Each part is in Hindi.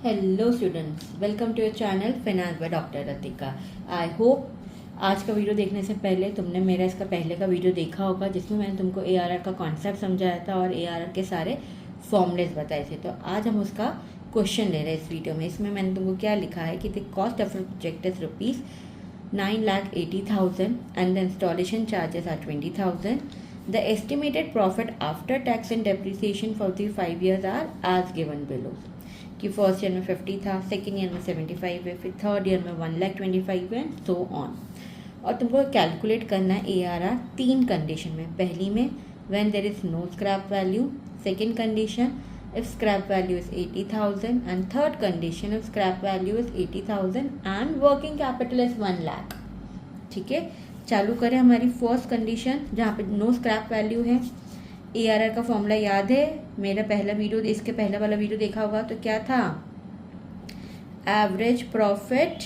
Hello students, welcome to your channel finance by doctor Ratika. I hope आज का वीडियो देखने से पहले तुमने मेरा इसका पहले का वीडियो देखा होगा जिसमें मैंने तुमको एआरआर का कॉन्सेप्ट समझाया था और एआरआर के सारे फॉर्मूलेस बताए थे। तो आज हम उसका क्वेश्चन ले रहे हैं इस वीडियो में। इसमें मैंने तुमको क्या लिखा है कि the cost of project is ₹9,80,000 and the installation charges are 20,000. The estimated profit after tax and depreciation for the 5 years are as given below. कि फर्स्ट ईयर में 50 था, सेकेंड ईयर में 75 है, फिर थर्ड ईयर में 1,25,000 है, सो ऑन। और तुमको कैलकुलेट करना है ARR तीन कंडीशन में। पहली में when there is no scrap value, second condition if scrap value is 80,000 and third condition if scrap value is 80,000 and working capital is 1 lakh। ठीक है, चालू करें हमारी फर्स्ट कंडीशन जहाँ पे नो स्क्रैप वैल्यू है। ARR का फॉर्मूला याद है, मेरा पहला वीडियो, इसके पहला वाला वीडियो देखा होगा तो क्या था? Average profit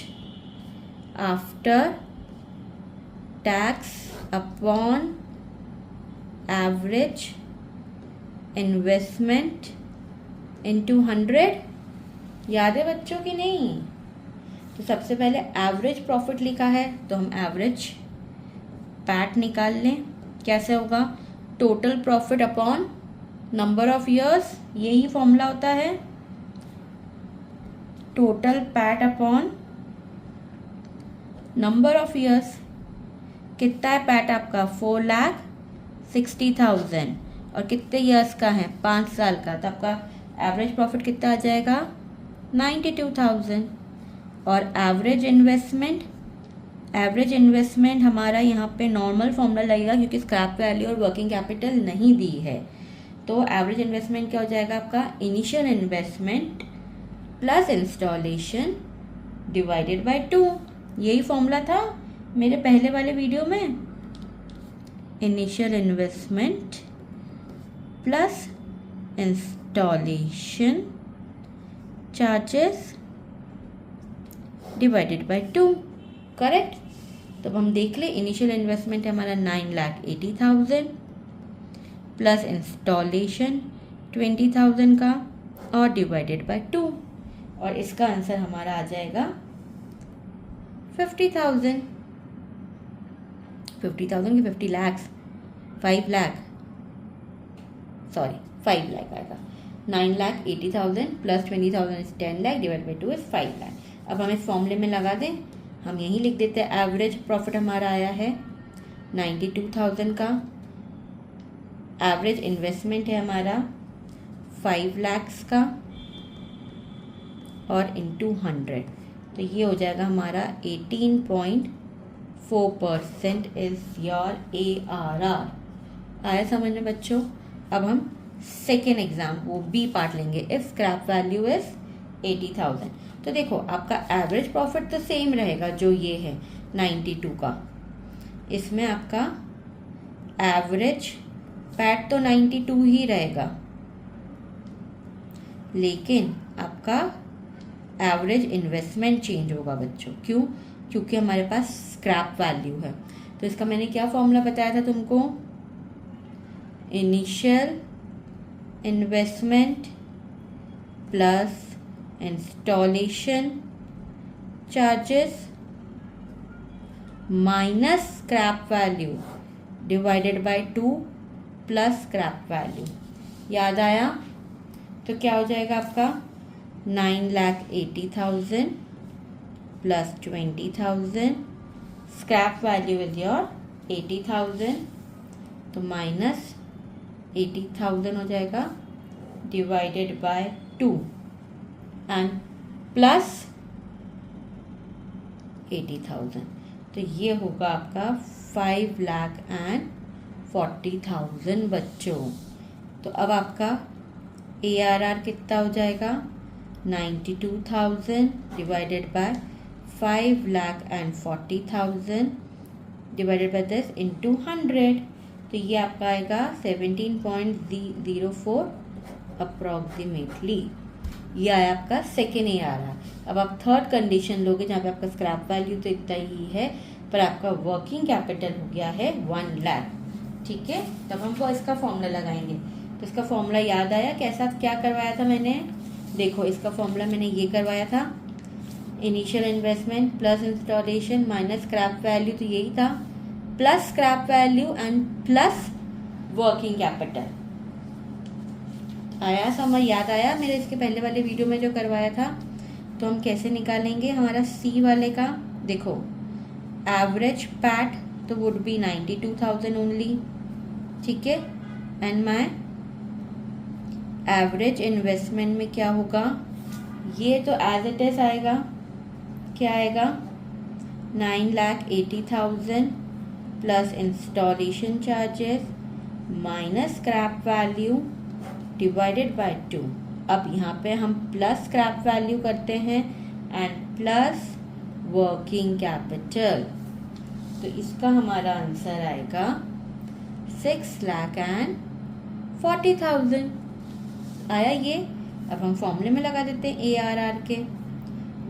after tax upon average investment into 100। याद है बच्चों की नहीं? तो सबसे पहले एवरेज प्रॉफिट लिखा है तो हम एवरेज पैट निकाल लें। कैसे होगा? Total profit upon number of years, यही फॉर्मूला होता है। Total PAT upon number of years. कितना है पैट आपका? 4,60,000 और कितने ईयर्स का है? 5 साल का। तो आपका एवरेज प्रॉफिट कितना आ जाएगा? 92,000। और एवरेज इन्वेस्टमेंट हमारा यहाँ पे नॉर्मल फॉर्मूला लगेगा क्योंकि स्क्रैप वैल्यू और वर्किंग कैपिटल नहीं दी है। तो एवरेज इन्वेस्टमेंट क्या हो जाएगा आपका? Initial investment plus installation divided by 2। यही फॉर्मूला था मेरे पहले वाले वीडियो में। Initial investment plus installation charges divided by 2। Correct? तो हम देख ले, इनिशियल इन्वेस्टमेंट हमारा 9,80,000 प्लस इंस्टॉलेशन 20,000 का और डिवाइडेड बाय 2। और इसका आंसर हमारा आ जाएगा 50,000। 50,000 की 50 लाख, 5 लाख, सॉरी 5 लाख आएगा। 9,80,000 plus 20,000 is 10 lakh, divide by 2 is 5 lakh. अब हम इस फॉर्मूले में लगा दें, हम यही लिख देते हैं। एवरेज प्रॉफिट हमारा आया है 92,000 का, एवरेज इन्वेस्टमेंट है हमारा 5 लाख का और इनटू 100, तो ये हो जाएगा हमारा 18.4% इज योर ARR। आया समझ में बच्चों? अब हम सेकेंड एग्जाम वो बी पार्ट लेंगे। इफ स्क्रैप वैल्यू इज 80,000, तो देखो आपका एवरेज प्रॉफिट तो सेम रहेगा जो ये है 92 का। इसमें आपका एवरेज पैट तो 92 ही रहेगा, लेकिन आपका एवरेज इन्वेस्टमेंट चेंज होगा बच्चों। क्यों? क्योंकि हमारे पास स्क्रैप वैल्यू है। तो इसका मैंने क्या फॉर्मूला बताया था तुमको? Initial investment plus installation charges minus scrap value divided by 2 plus scrap value. याद आया? तो क्या हो जाएगा आपका? 9,80,000 plus 20,000, scrap value is your 80,000, तो माइनस 80,000 हो जाएगा डिवाइडेड बाय 2 एंड प्लस 80,000, तो ये होगा आपका 5,40,000 बच्चों। तो अब आपका ARR कितना हो जाएगा? 92,000 divided by 5,40,000 divided by this into 100, तो ये आपका आएगा 17.04 अप्रॉक्सीमेटली। ये आया आपका सेकेंड ARR। अब आप थर्ड कंडीशन लोगे जहाँ पे आपका स्क्रैप वैल्यू तो इतना ही है पर आपका वर्किंग कैपिटल हो गया है 1 लाख। ठीक है, तब हमको इसका फॉर्मूला लगाएंगे। तो इसका फॉर्मूला याद आया? कैसा क्या करवाया था मैंने? देखो इसका फॉर्मूला मैंने ये करवाया था, initial investment plus installation minus scrap value, तो यही था, plus scrap value and plus working capital. आया समझ, याद आया मेरे इसके पहले वाले वीडियो में जो करवाया था। तो हम कैसे निकालेंगे हमारा सी वाले का, देखो एवरेज पैट तो वुड बी 92,000 ओनली, ठीक है, एंड माय एवरेज इन्वेस्टमेंट में क्या होगा, ये तो एज इट इज आएगा, क्या आएगा 9,80,000 plus installation charges minus scrap value divided by 2। अब यहाँ पे हम प्लस स्क्रैप वैल्यू करते हैं एंड प्लस वर्किंग कैपिटल, तो इसका हमारा आंसर आएगा 6,40,000। आया ये। अब हम फॉर्मूले में लगा देते हैं ARR के,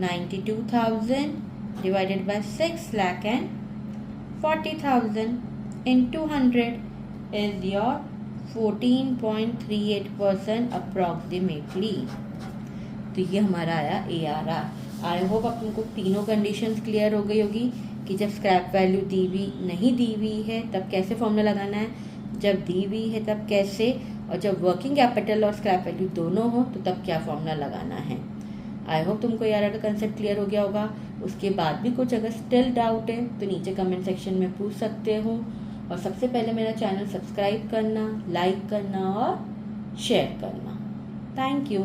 92,000 divided by 6,40,000 into 100 is your 14.38% approximately. तो ये हमारा आया ARR। आई होप आप तुमको तीनों कंडीशंस क्लियर हो गई होगी कि जब स्क्रैप वैल्यू दी हुई नहीं दी हुई है तब कैसे फॉर्मूला लगाना है, जब दी हुई है तब कैसे, और जब वर्किंग कैपिटल और स्क्रैप वैल्यू दोनों हो तो तब क्या फॉर्मूला लगाना है। आई होप तुमको ARR का कंसेप्ट क्लियर हो गया होगा। उसके बाद भी कुछ अगर स्टिल डाउट है तो नीचे कमेंट सेक्शन में पूछ सकते हो, और सबसे पहले मेरा चैनल सब्सक्राइब करना, लाइक करना और शेयर करना। Thank you.